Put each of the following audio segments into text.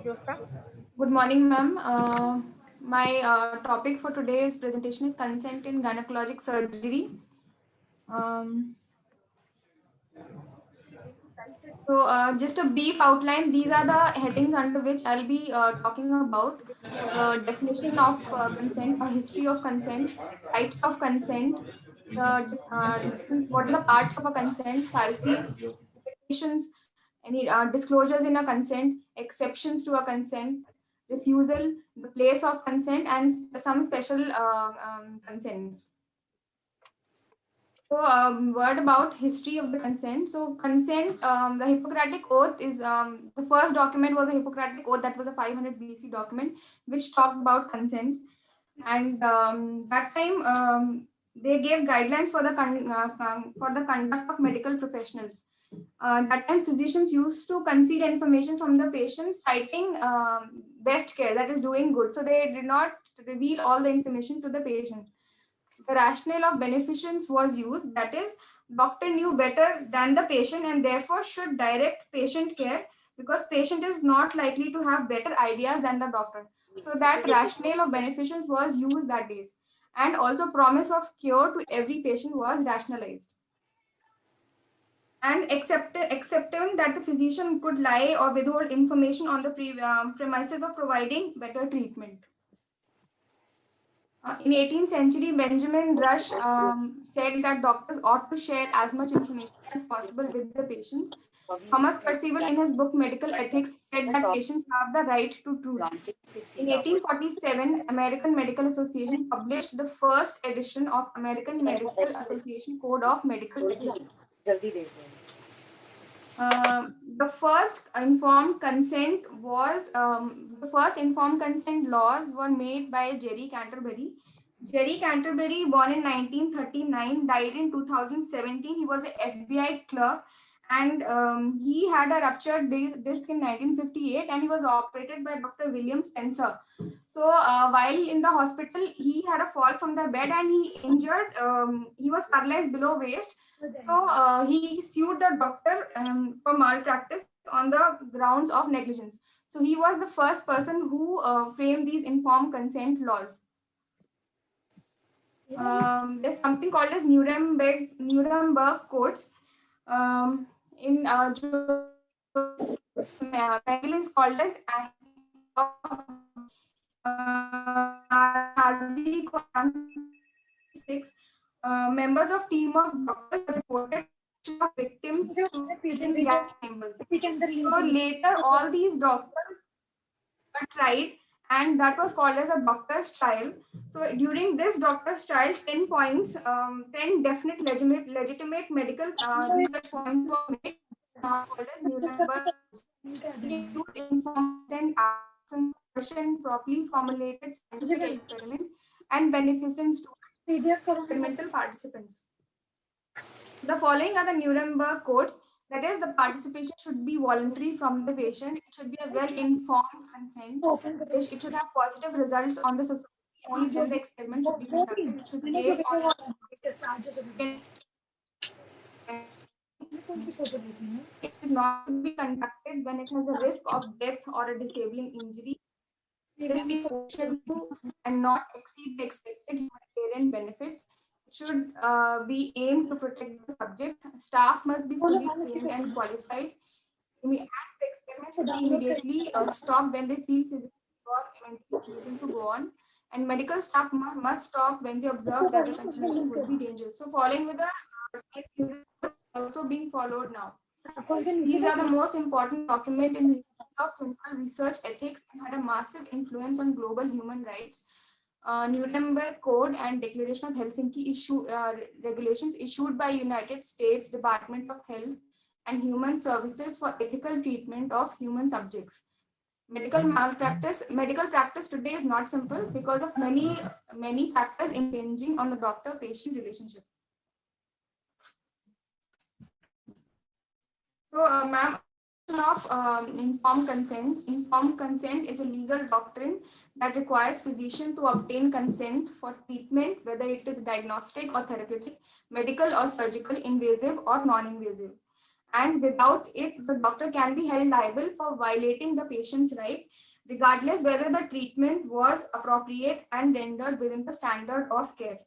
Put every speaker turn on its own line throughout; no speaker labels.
Good morning, ma'am. My topic for today's presentation is consent in gynecologic surgery. Um, just a brief outline. These are the headings under which I'll be talking about the definition of consent, a history of consent, types of consent, the different, what are the parts of a consent, falsies, limitations, any disclosures in a consent, exceptions to a consent, refusal, the place of consent, and some special consents. So, word about history of the consent. So, consent, the Hippocratic Oath is the first document was a Hippocratic Oath that was a 500 BC document which talked about consent, and that time they gave guidelines for the for the conduct of medical professionals. That time, physicians used to conceal information from the patient, citing best care, that is doing good. So they did not reveal all the information to the patient. The rationale of beneficence was used, that is, doctor knew better than the patient and therefore should direct patient care because patient is not likely to have better ideas than the doctor. So that rationale of beneficence was used that days, and also promise of cure to every patient was rationalized, and accepting that the physician could lie or withhold information on the premises of providing better treatment. In 18th century, Benjamin Rush said that doctors ought to share as much information as possible with the patients. Thomas Percival, in his book Medical Ethics, said that patients have the right to truth. In 1847, American Medical Association published the first edition of American Medical Association Code of Medical Ethics. The first informed consent was the first informed consent laws were made by Jerry Canterbury. Jerry Canterbury, born in 1939, died in 2017. He was an FBI clerk, and he had a ruptured disc in 1958, and he was operated by Dr. William Spencer. So while in the hospital, he had a fall from the bed and he injured. He was paralyzed below waist. So he sued the doctor for malpractice on the grounds of negligence. So he was the first person who framed these informed consent laws. There's something called as Nuremberg Codes. In Mengele is called as Nazi 6. Members of team of doctors reported of victims to in gas chambers. So later, all these doctors were tried, and that was called as a doctor's trial. So during this doctor's trial, 10 points, 10 definite legitimate medical research points were made, called as Nuremberg. Include informed consent, absence, coercion, properly formulated scientific experiment, and beneficence to experimental participants. The following are the Nuremberg codes. That is, the participation should be voluntary from the patient. It should be a well-informed consent. It should have positive results on the society. Only then the experiment should be conducted. It should be based on it is not to be conducted when it has a risk of death or a disabling injury. It should be social and not exceed the expected humanitarian benefits. It should be aimed to protect the subject. Staff must be fully trained and qualified. The experiment should be immediately stopped when they feel physically or mentally able to go on. And medical staff must stop when they observe that the continuation would be dangerous. So, following with the also being followed now. These are the most important document in the history of clinical research ethics and had a massive influence on global human rights. Nuremberg Code and Declaration of Helsinki regulations issued by United States Department of Health and Human Services for ethical treatment of human subjects. Medical practice today is not simple because of many factors impinging on the doctor-patient relationship. So, ma'am, of informed consent. Informed consent is a legal doctrine that requires physician to obtain consent for treatment, whether it is diagnostic or therapeutic, medical or surgical, invasive or non-invasive. and without it, the doctor can be held liable for violating the patient's rights, regardless whether the treatment was appropriate and rendered within the standard of care.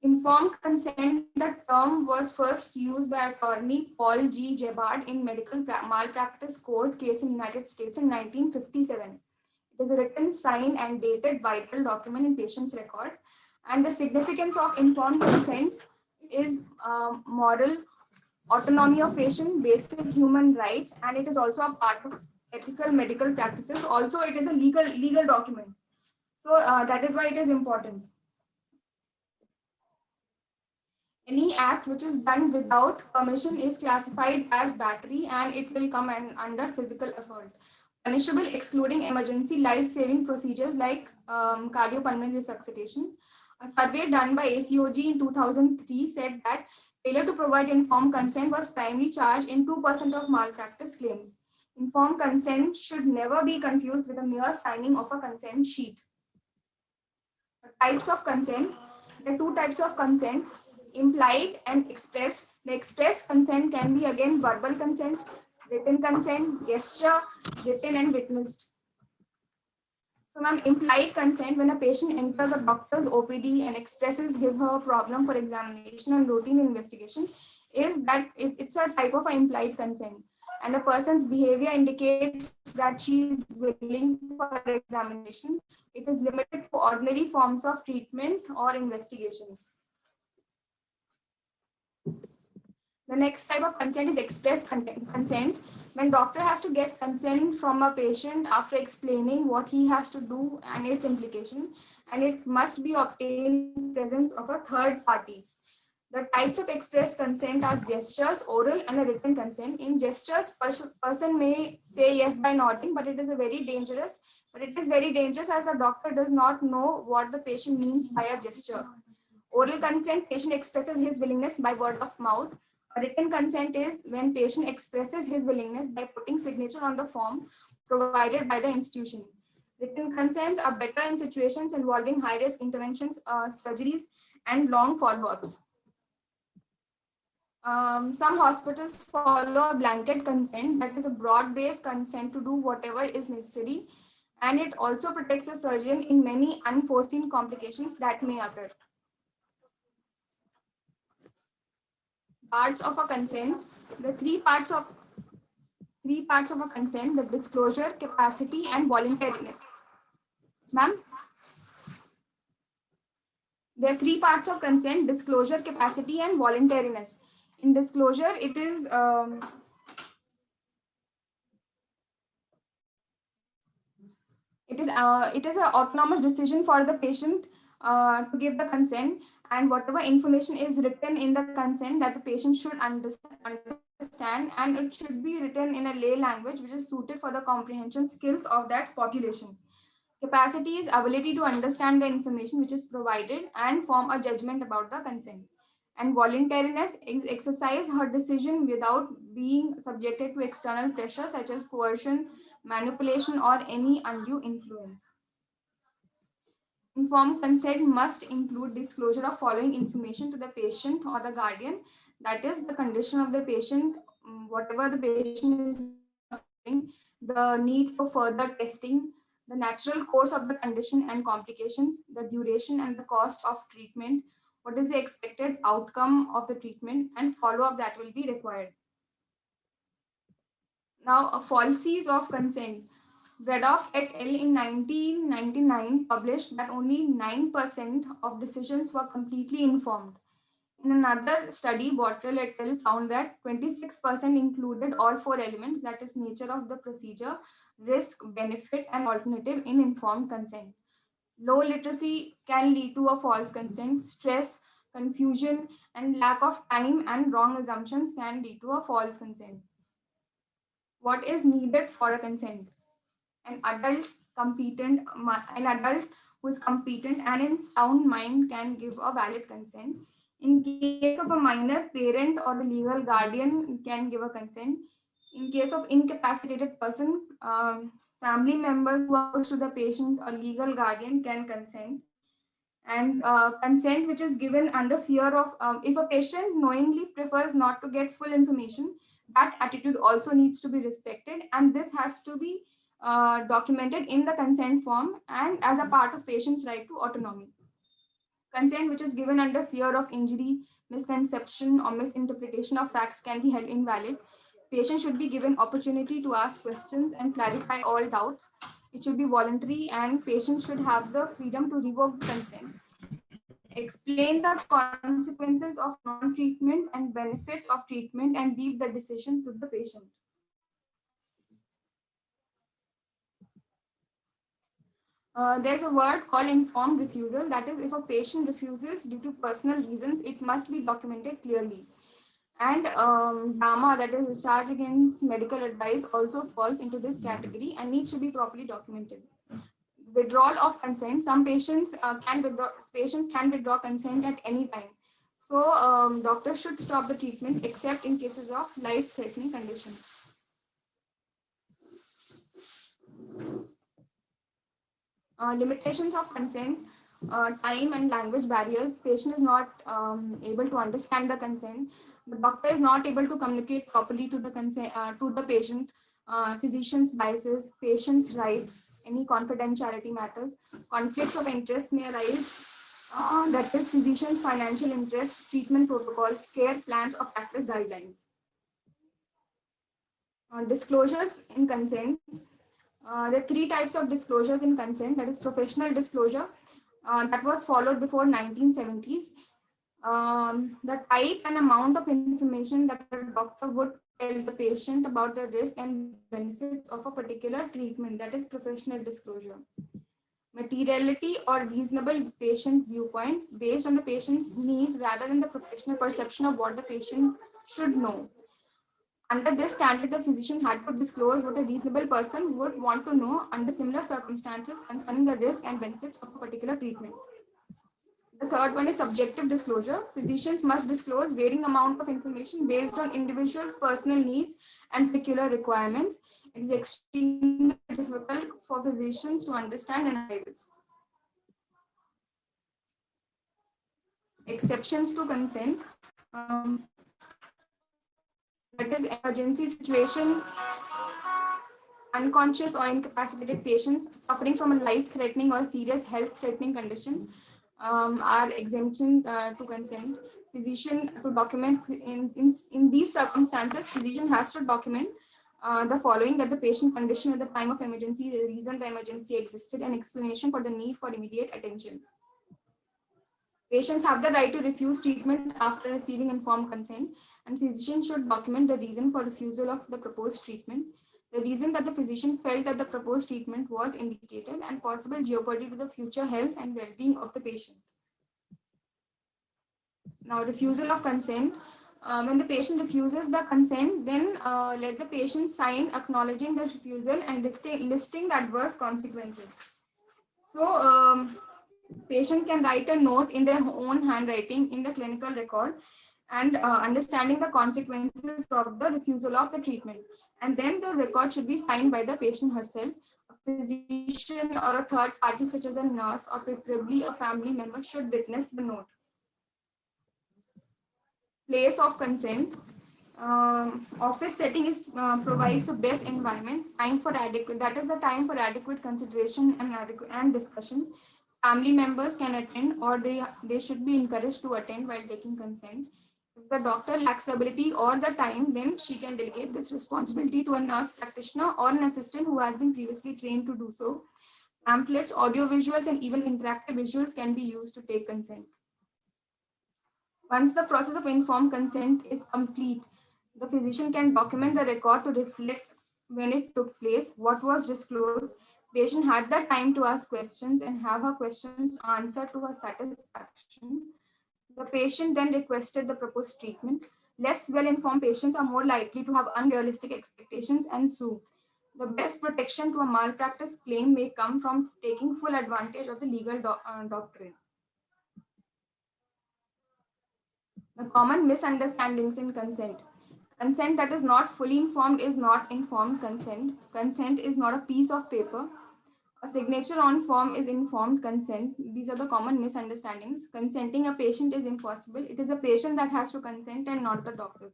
Informed consent, the term was first used by attorney Paul G. Gebhard in medical malpractice court case in United States in 1957. It is a written, signed, and dated vital document in patient's record. And the significance of informed consent is moral autonomy of patient, basic human rights, and it is also a part of ethical medical practices. Also, it is a legal document. So that is why it is important. Any act which is done without permission is classified as battery, and it will come under physical assault, punishable excluding emergency life-saving procedures like cardiopulmonary resuscitation. A survey done by ACOG in 2003 said that failure to provide informed consent was primarily charged in 2% of malpractice claims. Informed consent should never be confused with a mere signing of a consent sheet. Types of consent. There are two types of consent, implied and expressed. The express consent can be again verbal consent, written consent, gesture, written and witnessed. So ma'am, implied consent, when a patient enters a doctor's OPD and expresses his or her problem for examination and routine investigation, is that it's a type of implied consent. And a person's behavior indicates that she is willing for examination. It is limited to ordinary forms of treatment or investigations. The next type of consent is express consent, when doctor has to get consent from a patient after explaining what he has to do and its implication, and it must be obtained in presence of a third party. The types of express consent are gestures, oral, and a written consent. In gestures, person may say yes by nodding, but it is very dangerous as the doctor does not know what the patient means by a gesture. Oral consent, patient expresses his willingness by word of mouth. A written consent is when patient expresses his willingness by putting signature on the form provided by the institution. Written consents are better in situations involving high-risk interventions, surgeries, and long follow-ups. Some hospitals follow a blanket consent, that is a broad-based consent to do whatever is necessary, and it also protects the surgeon in many unforeseen complications that may occur. Parts of a consent, the three parts of a consent: the disclosure, capacity, and voluntariness. Ma'am, there are three parts of consent: disclosure, capacity, and voluntariness. In disclosure, it is an autonomous decision for the patient to give the consent, and whatever information is written in the consent that the patient should understand, and it should be written in a lay language which is suited for the comprehension skills of that population. Capacity is ability to understand the information which is provided and form a judgment about the consent. And voluntariness is exercise her decision without being subjected to external pressure such as coercion, manipulation, or any undue influence. Informed consent must include disclosure of following information to the patient or the guardian, that is the condition of the patient, whatever the patient is suffering, the need for further testing, the natural course of the condition and complications, the duration and the cost of treatment, what is the expected outcome of the treatment, and follow-up that will be required. Now, falsies of consent. Bredoff et al. In 1999 published that only 9% of decisions were completely informed. In another study, Bottrell et al. Found that 26% included all four elements, that is nature of the procedure, risk, benefit, and alternative in informed consent. Low literacy can lead to a false consent. Stress, confusion, and lack of time and wrong assumptions can lead to a false consent. What is needed for a consent? An adult who is competent and in sound mind can give a valid consent. In case of a minor, parent or the legal guardian can give a consent. In case of incapacitated person, family members who are close to the patient or legal guardian can consent. And consent which is given under fear of, if a patient knowingly prefers not to get full information, that attitude also needs to be respected, and this has to be documented in the consent form and as a part of patient's right to autonomy. Consent which is given under fear of injury, misconception, or misinterpretation of facts can be held invalid. Patient should be given opportunity to ask questions and clarify all doubts. It should be voluntary, and patient should have the freedom to revoke the consent. Explain the consequences of non-treatment and benefits of treatment, and leave the decision to the patient. There's a word called informed refusal. That is, if a patient refuses due to personal reasons, it must be documented clearly. And DAMA, that is discharge against medical advice, also falls into this category and needs to be properly documented. Withdrawal of consent. Some patients can withdraw consent at any time. So doctors should stop the treatment except in cases of life-threatening conditions. Limitations of consent, time and language barriers. Patient is not able to understand the consent. The doctor is not able to communicate properly to the consent to the patient. Physician's biases, patient's rights, any confidentiality matters. Conflicts of interest may arise. That is, physician's financial interest, treatment protocols, care plans, or practice guidelines. Disclosures in consent. There are three types of disclosures in consent. That is professional disclosure, that was followed before 1970s. The type and amount of information that a doctor would tell the patient about the risk and benefits of a particular treatment, that is professional disclosure. Materiality or reasonable patient viewpoint, based on the patient's need rather than the professional perception of what the patient should know. Under this standard, the physician had to disclose what a reasonable person would want to know under similar circumstances concerning the risk and benefits of a particular treatment. The third one is subjective disclosure. Physicians must disclose varying amount of information based on individual personal needs and peculiar requirements. It is extremely difficult for physicians to understand and apply this. Exceptions to consent. That is emergency situation, unconscious or incapacitated patients suffering from a life-threatening or serious health-threatening condition are exemption to consent. Physician to document in these circumstances, physician has to document the following: that the patient condition at the time of emergency, the reason the emergency existed, and explanation for the need for immediate attention. Patients have the right to refuse treatment after receiving informed consent, and physician should document the reason for refusal of the proposed treatment, the reason that the physician felt that the proposed treatment was indicated, and possible jeopardy to the future health and well-being of the patient. Now, refusal of consent. When the patient refuses the consent, then let the patient sign acknowledging the refusal and listing the adverse consequences. So, patient can write a note in their own handwriting in the clinical record and understanding the consequences of the refusal of the treatment. And then the record should be signed by the patient herself. A physician or a third party such as a nurse or preferably a family member should witness the note. Place of consent. Office setting is provides the best environment. Time for adequate, that is the time for adequate consideration and discussion. Family members can attend, or they should be encouraged to attend while taking consent. If the doctor lacks the ability or the time, then she can delegate this responsibility to a nurse practitioner or an assistant who has been previously trained to do so. Pamphlets, audio visuals, and even interactive visuals can be used to take consent. Once the process of informed consent is complete, the physician can document the record to reflect when it took place, what was disclosed. Patient had the time to ask questions and have her questions answered to her satisfaction. The patient then requested the proposed treatment. Less well-informed patients are more likely to have unrealistic expectations and sue. The best protection to a malpractice claim may come from taking full advantage of the legal doctrine. The common misunderstandings in consent. Consent that is not fully informed is not informed consent. Consent is not a piece of paper. A signature on form is informed consent. These are the common misunderstandings. Consenting a patient is impossible. It is a patient that has to consent and not the doctors.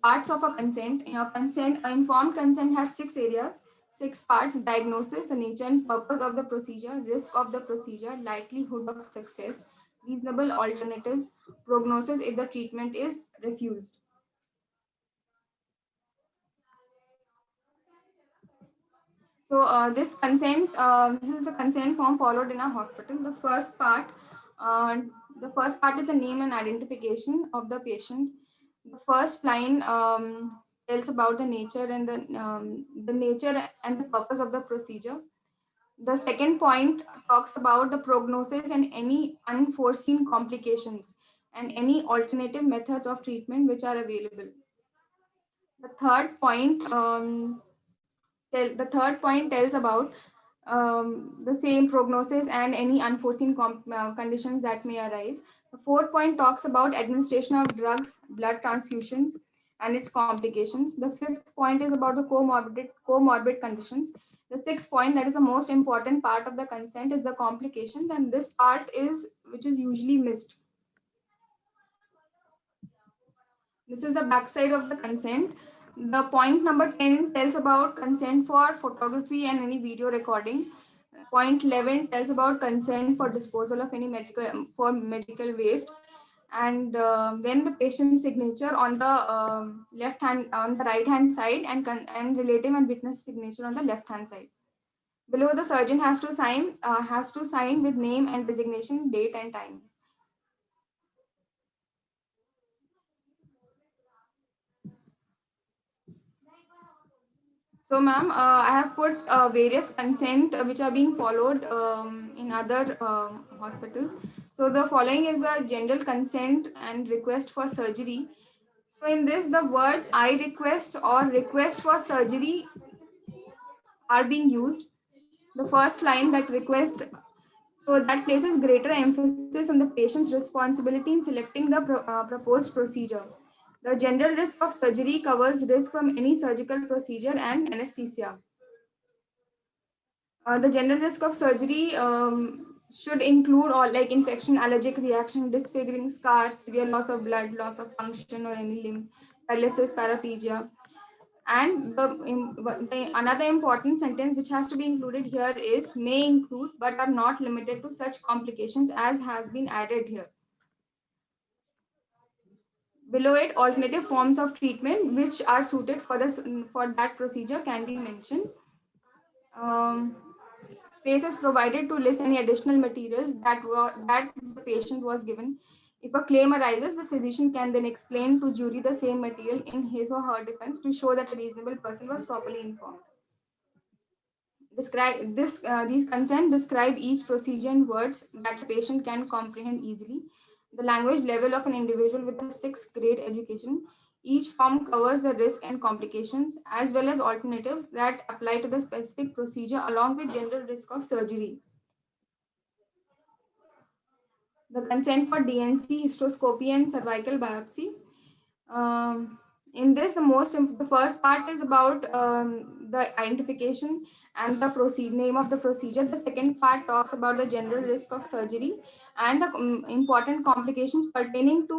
Parts of a consent. Informed consent has 6 areas, 6 parts: diagnosis, the nature and purpose of the procedure, risk of the procedure, likelihood of success, reasonable alternatives, prognosis if the treatment is refused. So this is the consent form followed in a hospital. Uh, the first part is the name and identification of the patient. The first line tells about the nature and the purpose of the procedure. The second point talks about the prognosis and any unforeseen complications and any alternative methods of treatment which are available. The third point tells about the same prognosis and any unforeseen conditions that may arise. The fourth point talks about administration of drugs, blood transfusions, and its complications. The fifth point is about the comorbid conditions. The sixth point, that is the most important part of the consent, is the complications, and this part is which is usually missed. This is the backside of the consent. The point number 10 tells about consent for photography and any video recording. Point 11 tells about consent for disposal of any medical waste. And then the patient's signature on the right hand side, and relative and witness signature on the left hand side. Below, the surgeon has to sign with name and designation, date and time. So, ma'am, I have put various consent which are being followed in other hospitals. So, the following is a general consent and request for surgery. So, in this, the words "I request" or "request for surgery" are being used. The first line, that request, so that places greater emphasis on the patient's responsibility in selecting the proposed procedure. The general risk of surgery covers risk from any surgical procedure and anesthesia. The general risk of surgery should include all like infection, allergic reaction, disfiguring scars, severe loss of blood, loss of function or any limb, paralysis, paraplegia. And another important sentence which has to be included here is may include but are not limited to such complications as has been added here. Below it, alternative forms of treatment which are suited for that procedure can be mentioned. Um, Space is provided to list any additional materials that the patient was given. If a claim arises, the physician can then explain to jury the same material in his or her defense to show that a reasonable person was properly informed. These consent describe each procedure in words that a patient can comprehend easily. The language level of an individual with a sixth grade education. Each form covers the risk and complications as well as alternatives that apply to the specific procedure along with general risk of surgery. The consent for DNC, hysteroscopy, and cervical biopsy. Um, in this, the first part is about the identification and the name of the procedure. The second part talks about the general risk of surgery and the important complications pertaining to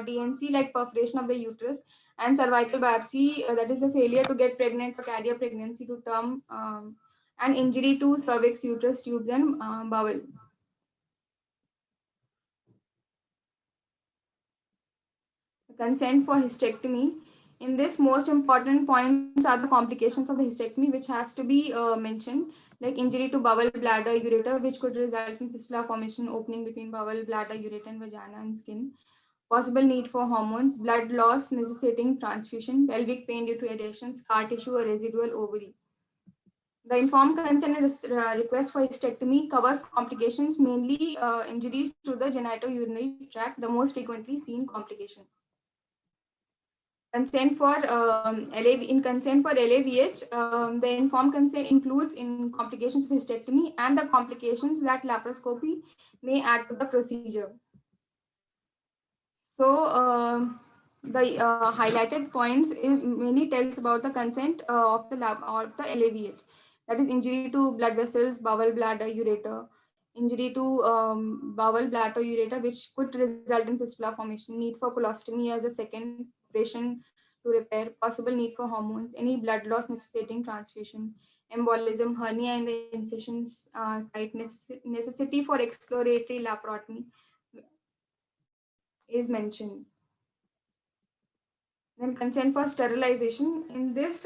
DNC, like perforation of the uterus, and cervical biopsy, that is a failure to get pregnant or carry a pregnancy to term, and injury to cervix, uterus, tubes, and bowel. Consent for hysterectomy. In this, most important points are the complications of the hysterectomy, which has to be mentioned, like injury to bowel, bladder, ureter, which could result in fistula formation, opening between bowel, bladder, ureter, and vagina and skin. Possible need for hormones, blood loss necessitating transfusion, pelvic pain due to adhesion, scar tissue, or residual ovary. The informed consent and request for hysterectomy covers complications, mainly injuries to the genitourinary tract, the most frequently seen complication. Consent for LAVH, the informed consent includes in complications of hysterectomy and the complications that laparoscopy may add to the procedure. So the highlighted points mainly tells about the consent of the lab or the LAVH, that is injury to blood vessels, bowel, bladder, ureter, injury to bowel, bladder, ureter, which could result in fistula formation, need for colostomy as a second operation to repair, possible need for hormones, any blood loss necessitating transfusion, embolism, hernia in the incision site, necessity for exploratory laparotomy is mentioned. Then consent for sterilization. In this,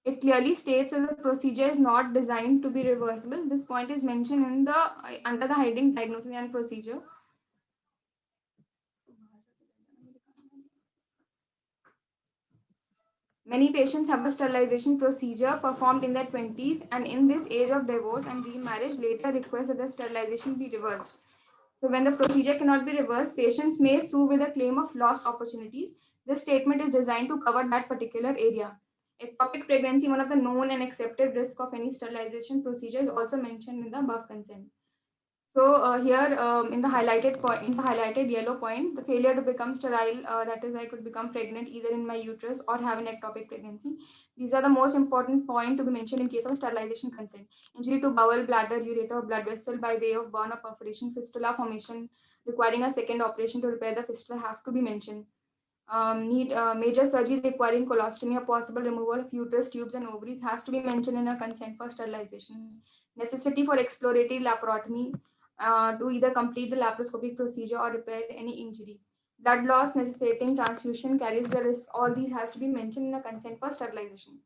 it clearly states that the procedure is not designed to be reversible. This point is mentioned in the under the heading diagnosis and procedure. Many patients have a sterilization procedure performed in their 20s, and in this age of divorce and remarriage later request that the sterilization be reversed. So when the procedure cannot be reversed, patients may sue with a claim of lost opportunities. This statement is designed to cover that particular area. Ectopic pregnancy, one of the known and accepted risk of any sterilization procedure, is also mentioned in the above consent. So here in the highlighted point, in the highlighted yellow point, the failure to become sterile, that is, I could become pregnant either in my uterus or have an ectopic pregnancy. These are the most important point to be mentioned in case of sterilization consent. Injury to bowel, bladder, ureter, blood vessel by way of burn or perforation, fistula formation, requiring a second operation to repair the fistula have to be mentioned. Need major surgery requiring colostomy or possible removal of uterus, tubes, and ovaries has to be mentioned in a consent for sterilization. Necessity for exploratory laparotomy to either complete the laparoscopic procedure or repair any injury. Blood loss necessitating transfusion carries the risk. All these has to be mentioned in a consent for sterilization.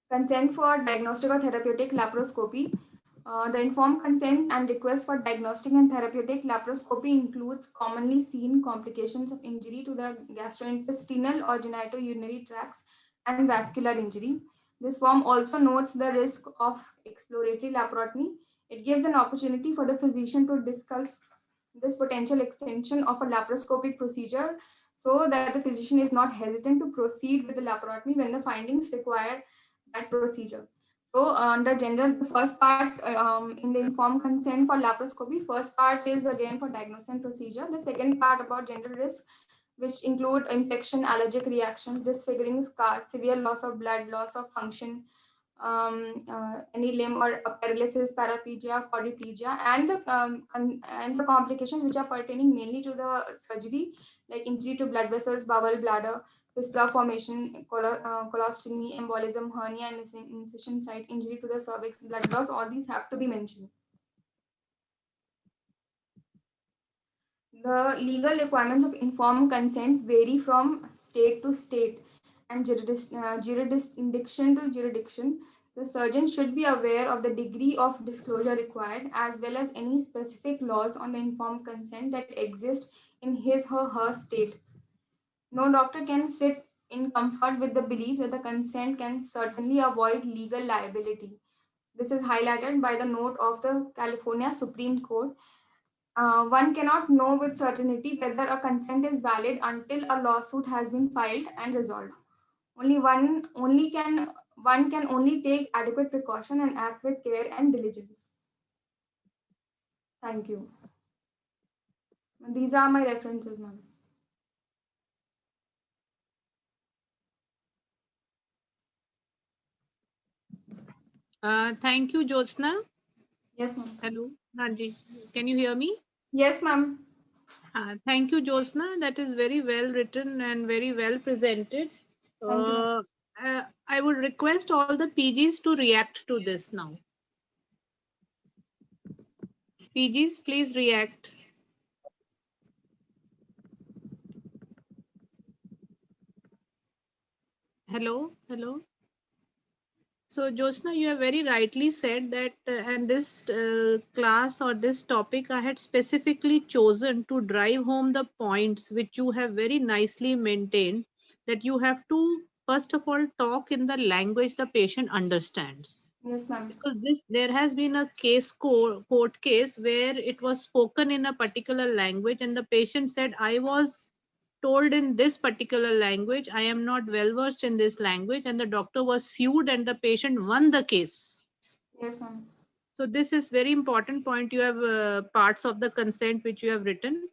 Consent for diagnostic or therapeutic laparoscopy. The informed consent and request for diagnostic and therapeutic laparoscopy includes commonly seen complications of injury to the gastrointestinal or genitourinary tracts and vascular injury. This form also notes the risk of exploratory laparotomy. It gives an opportunity for the physician to discuss this potential extension of a laparoscopic procedure so that the physician is not hesitant to proceed with the laparotomy when the findings require that procedure. So under general, the first part in the informed consent for laparoscopy, first part is again for diagnosis and procedure. The second part about general risks, which include infection, allergic reactions, disfiguring scars, severe loss of blood, loss of function, any limb or paralysis, paraplegia, quadriplegia, and the complications which are pertaining mainly to the surgery, like injury to blood vessels, bowel, bladder, fistula formation, colostomy, embolism, hernia, and incision site, injury to the cervix, blood loss. All these have to be mentioned. The legal requirements of informed consent vary from state to state and jurisdiction to jurisdiction. The surgeon should be aware of the degree of disclosure required as well as any specific laws on the informed consent that exist in his or her state. No doctor can sit in comfort with the belief that the consent can certainly avoid legal liability. This is highlighted by the note of the California Supreme Court. One cannot know with certainty whether a consent is valid until a lawsuit has been filed and resolved. One can only take adequate precaution and act with care and diligence. Thank you. These are my references, ma'am.
Thank you, Jyotsna.
Yes, ma'am.
Hello, Hanji. Can you hear me?
Yes, ma'am.
Thank you, Jyotsna. That is very well written and very well presented.
Thank you, ma'am.
I would request all the PGs to react to this now. PGs, please react. Hello, hello. So, Jyotsna, you have very rightly said that, and this class or this topic I had specifically chosen to drive home the points which you have very nicely maintained, that you have to, first of all, talk in the language the patient understands.
Yes, ma'am.
Because there has been a court case where it was spoken in a particular language and the patient said, I was told in this particular language, I am not well versed in this language, and the doctor was sued and the patient won the case.
Yes, ma'am.
So this is very important point. You have parts of the consent which you have written.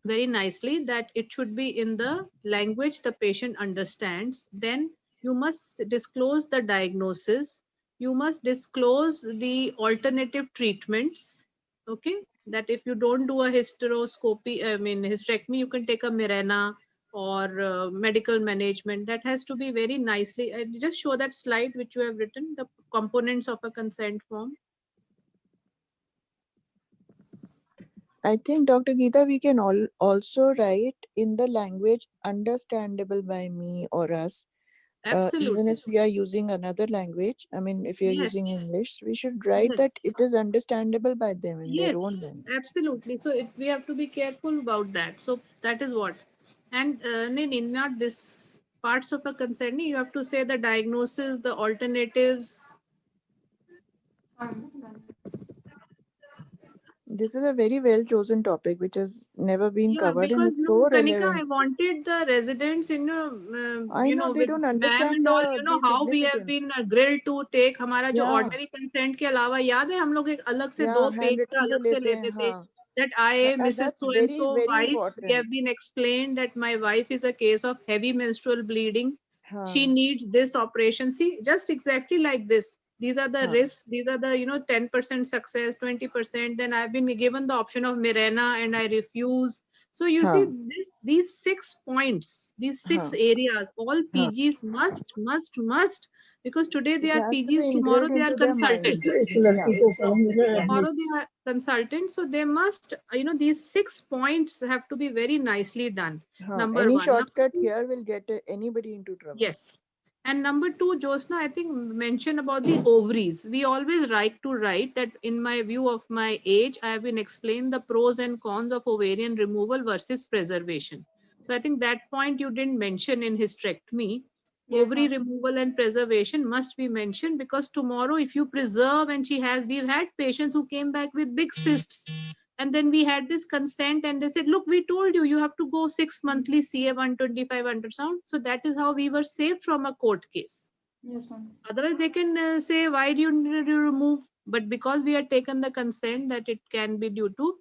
very nicely that it should be in the language the patient understands. Then you must disclose the diagnosis. You must disclose the alternative treatments. Okay, that if you don't do a hysteroscopy, I mean hysterectomy, you can take a Mirena or medical management. That has to be very nicely. Just show that slide which you have written, the components of a consent form.
I think, Dr. Geeta, we can also write in the language understandable by me or us. Even
Absolutely.
if we are using another language, I mean, if we are
Yes.
using English, we should write
Yes.
that it is understandable by them in their
Yes,
own language.
absolutely. So we have to be careful about that. So that is what. And in not this parts of a consent, you have to say the diagnosis, the alternatives.
This is a very well chosen topic which has never been
Yeah,
covered, and
because
it's
no,
so
Kanika,
relevant.
I wanted the residents,
I know they
with
don't
ma'am
understand
and all,
the
how we have been
significance.
grilled to take हमारा जो
Yeah,
ordinary consent के अलावा याद है हम लोग एक अलग से
yeah,
2 पेज का
handwritten जो
अलग से
लेते हैं,
लेते थे
हाँ.
that I,
And
Mrs.
that's
So and
very,
so
very
wife, we
important.
have been explained that my wife is a case of heavy menstrual bleeding. She
हाँ,
needs this operation. See, just exactly like this. These are the
हाँ,
risks. These are the 10% success, 20%. Then I've been given the option of Mirena and I refuse. So you see,
हाँ,
these 6 points, these six
हाँ,
areas, all
हाँ.
PGs must, because today they
It
are
has to
PGs,
be
tomorrow
engraved
they are
into their minds.
consultants.
Yeah.
Tomorrow they are consultants, so they must, these 6 points have to be very nicely done. Number
Any
one. Number
shortcut
two,
here will get anybody into trouble.
yes. And number two, Josna, I think mentioned about the ovaries. We always like to write that in my view of my age, I have been explained the pros and cons of ovarian removal versus preservation. So I think that point you didn't mention in hysterectomy.
Yes,
Ovary
ma'am.
removal and preservation must be mentioned because tomorrow, if you preserve and we've had patients who came back with big cysts, and then we had this consent and they said, look, we told you, you have to go 6 monthly CA 125 ultrasound. So that is how we were saved from a court case.
Yes, ma'am.
Otherwise, they can say, why do you need to remove? But because we had taken the consent that it can be due to,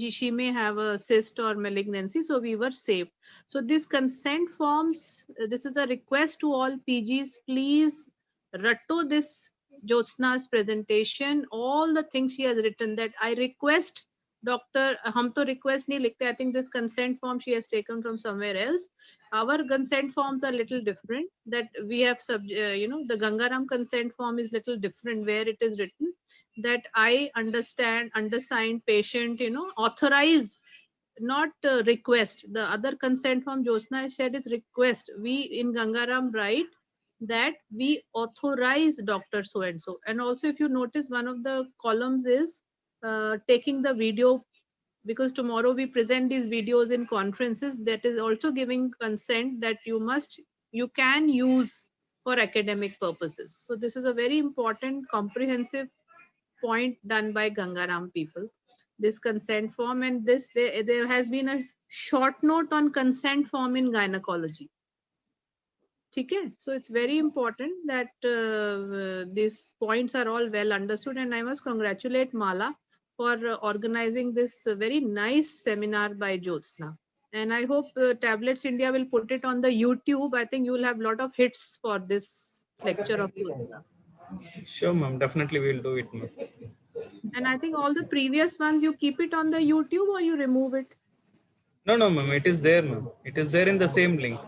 she may have a cyst or malignancy, so we were safe. So these consent forms, this is a request to all PGs, please ratto this Jyotsna's presentation, all the things she has written that I request doctor, hum to request nahi likhte. I think this consent form she has taken from somewhere else. Our consent forms are little different. That we have, the Gangaram consent form is little different where it is written that I understand, undersigned patient, authorize, not request. The other consent form Josna said is request. We in Gangaram write that we authorize Dr. So and so. And also, if you notice, one of the columns is taking the video, because tomorrow we present these videos in conferences. That is also giving consent that you can use for academic purposes. So this is a very important, comprehensive point done by Gangaram people. This consent form, and there has been a short note on consent form in gynecology. Okay, so it's very important that these points are all well understood, and I must congratulate Mala for organizing this very nice seminar by Jyotsna. And I hope Tablets India will put it on the YouTube. I think you will have a lot of hits for this lecture of Jyotsna.
Sure, ma'am. Definitely, we'll do it, ma'am.
And I think all the previous ones, you keep it on the YouTube or you remove it?
No, no, ma'am. It is there, ma'am. It is there in the same link.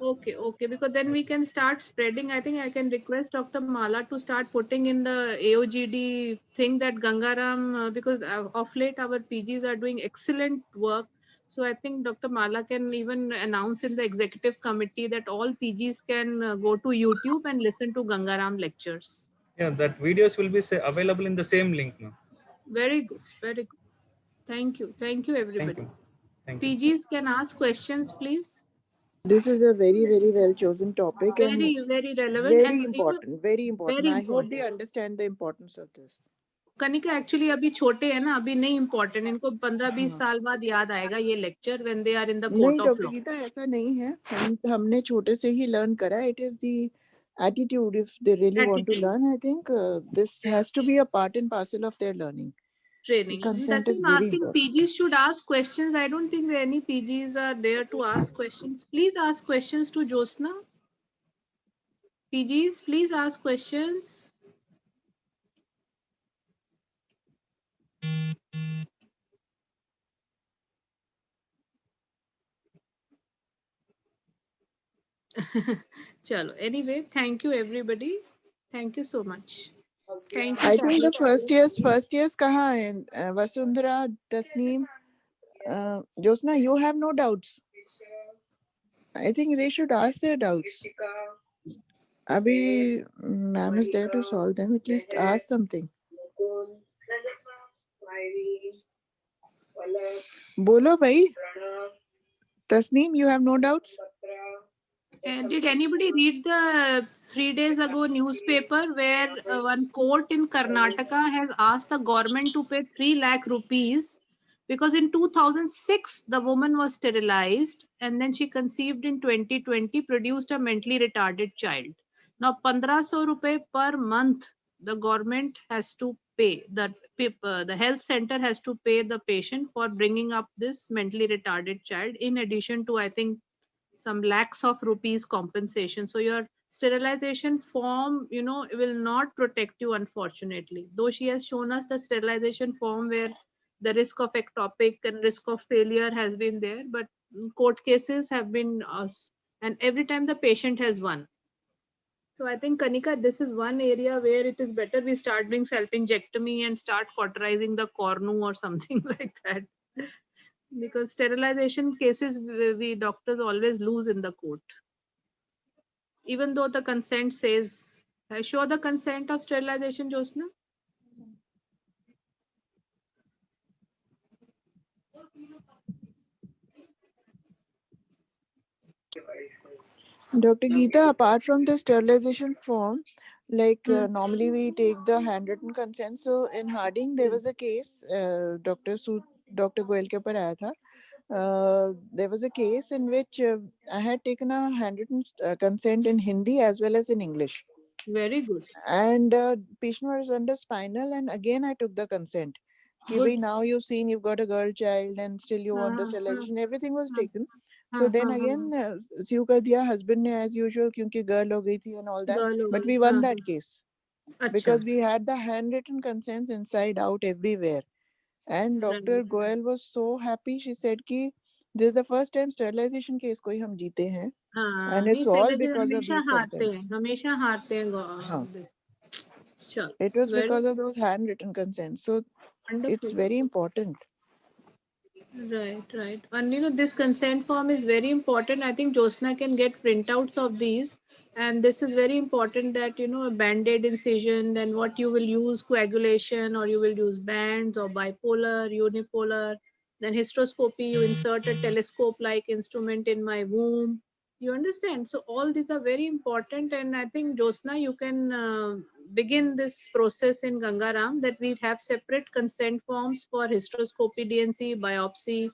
Okay, because then we can start spreading. I think I can request Dr. Mala to start putting in the AOGD thing that Gangaram, because of late our PGs are doing excellent work. So I think Dr. Mala can even announce in the executive committee that all PGs can go to YouTube and listen to Gangaram lectures.
Yeah, that videos will be available in the same link, ma'am.
Very good, very good. Thank you
Thank
everybody.
you. Thank you.
PGs can ask questions, please.
This is a very, very well chosen topic and
Very relevant
very
and
important. Very important.
very
I hope
important.
they understand the importance of this.
Kanika actually अभी छोटे हैं ना, अभी नहीं important, इनको 15-20
हाँ.
साल बाद याद आएगा ये lecture when they are in the
नहीं
court of
doctor
law.
Geeta, ऐसा नहीं है. हमने छोटे से ही लर्न करा. It is the attitude. If they really want to
attitude.
learn, I think this has to be a part and parcel of their learning.
training.
Consent
That's
is
why I'm
very
asking
important.
PGs should ask questions. I don't think any PGs are there to ask questions. Please ask questions to Josna. PGs, please ask questions. Chalo. Anyway, thank you everybody. Thank you so much. Thank you.
I think the
Tanya.
first years kaha hai? Vasundhara, Tasneem, Josna, you have no doubts. I think they should ask their doubts. Abhi, ma'am is there to solve them. At least ask something. Bolo bhai. Tasneem, you have no doubts?
Did anybody read the 3 days ago newspaper where one court in Karnataka has asked the government to pay 3 lakh rupees because in 2006 the woman was sterilized and then she conceived in 2020, produced a mentally retarded child. Now 1500 rupees per month the government has to pay, the health center has to pay the patient for bringing up this mentally retarded child, in addition to I think some lakhs of rupees compensation. So your sterilization form, will not protect you, unfortunately. Though she has shown us the sterilization form where the risk of ectopic and risk of failure has been there, but court cases have been and every time the patient has won. So I think, Kanika, this is one area where it is better we start doing self-injectomy and start cauterizing the cornu or something like that. Because sterilization cases, we doctors always lose in the court. Even though the consent says, show the consent of sterilization, Josna.
Dr. Geeta, apart from the sterilization form, like normally we take the handwritten consent. So in Harding, there was a case, Dr. Goel ke par aaya tha. There was a case in which I had taken a handwritten consent in Hindi as well as in English.
Very good.
And patient was under spinal, and again I took the consent.
Good.
Now you've seen you've got a girl child and still you want the sterilization. Everything was taken. So then again, sue kar diya husband ne as usual kyunki girl ho gayi thi and all that. But we won that case because we had the handwritten consents inside out everywhere. And Dr. Goel was so happy. She said ki this is the first time sterilization case koi hum jeete hain. And it's all because of these consents.
हमेशा हारते हैं.
It was because of those handwritten consents. So it's very important.
Right. And this consent form is very important. I think Josna can get printouts of these. And this is very important that, a band-aid incision, then what you will use, coagulation, or you will use bands or bipolar, unipolar. Then hysteroscopy, you insert a telescope-like instrument in my womb. You understand? So all these are very important. And I think, Josna, you can begin this process in Gangaram, that we have separate consent forms for hysteroscopy, DNC, biopsy,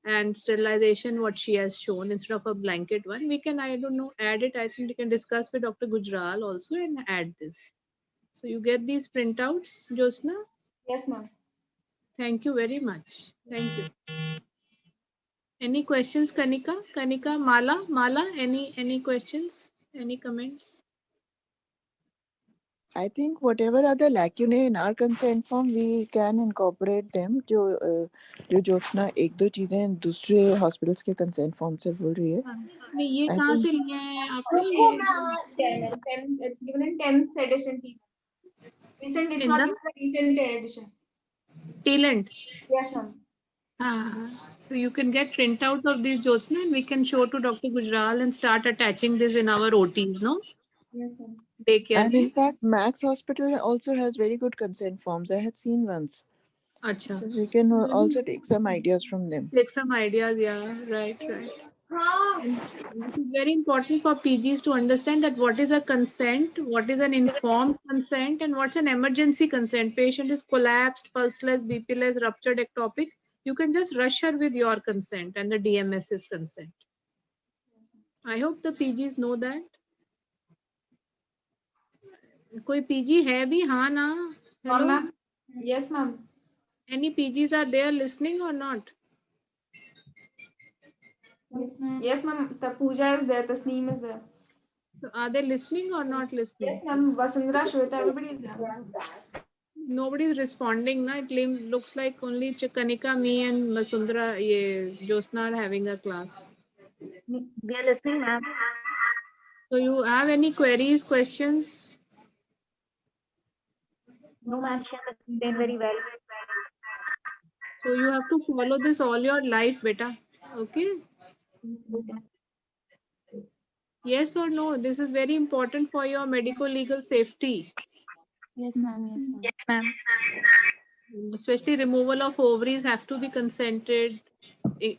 and sterilization, what she has shown instead of a blanket one. We can, I don't know, add it. I think we can discuss with Dr. Gujral also and add this. So you get these printouts, Josna?
Yes, ma'am.
Thank you very much. Thank you. Any questions, Kanika? Mala, any questions? Any comments?
I think whatever are the lacunae in our consent form, we can incorporate them. जो जोत्सना एक दो चीजें दूसरे hospitals के consent form से बोल रही है.
नहीं, ये कहाँ से लिए हैं आपने?
It's given in 10th edition. Recent, it's not even a recent edition.
Talent.
Yes, ma'am.
So you can get printout of these, Josna, and we can show to Dr. Gujral and start attaching this in our OTs, no?
Yes, ma'am.
And in fact, Max Hospital also has very good consent forms. I had seen once.
Achha.
So we can also take some ideas from them.
Take some ideas, yeah, right. And it is very important for PGs to understand that what is a consent, what is an informed consent, and what's an emergency consent. Patient is collapsed, pulseless, BP-less, ruptured ectopic. You can just rush her with your consent and the DMS's consent. I hope the PGs know that. कोई PG है भी? हाँ ना?
Hello, ma'am. Yes, ma'am.
Any PGs are there listening or not?
Yes, ma'am. The Pooja is there. Tasneem is there.
So are they listening or not listening?
Yes, ma'am. Vasundhara, Shweta, everybody is there.
Nobody is responding. Na? Looks like only Kanika, me and Vasundhara, Josna are having a class.
We are listening, ma'am.
So you have any queries, questions?
No, ma'am. She has explained very well.
So you have to follow this all your life, beta. Okay? Yes or no? This is very important for your medical legal safety.
Yes, ma'am. Yes, ma'am.
Yes, ma'am.
Especially removal of ovaries have to be consented.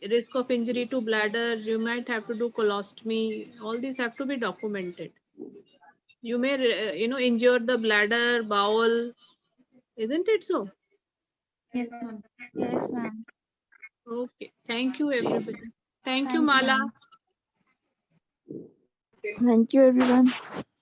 Risk of injury to bladder, you might have to do colostomy. All these have to be documented. You may, injure the bladder, bowel. Isn't it so?
Yes, ma'am.
Yes, ma'am.
Okay. Thank you, everybody. Thank you,
Thank you,
Mala.
ma'am.
Thank you, everyone.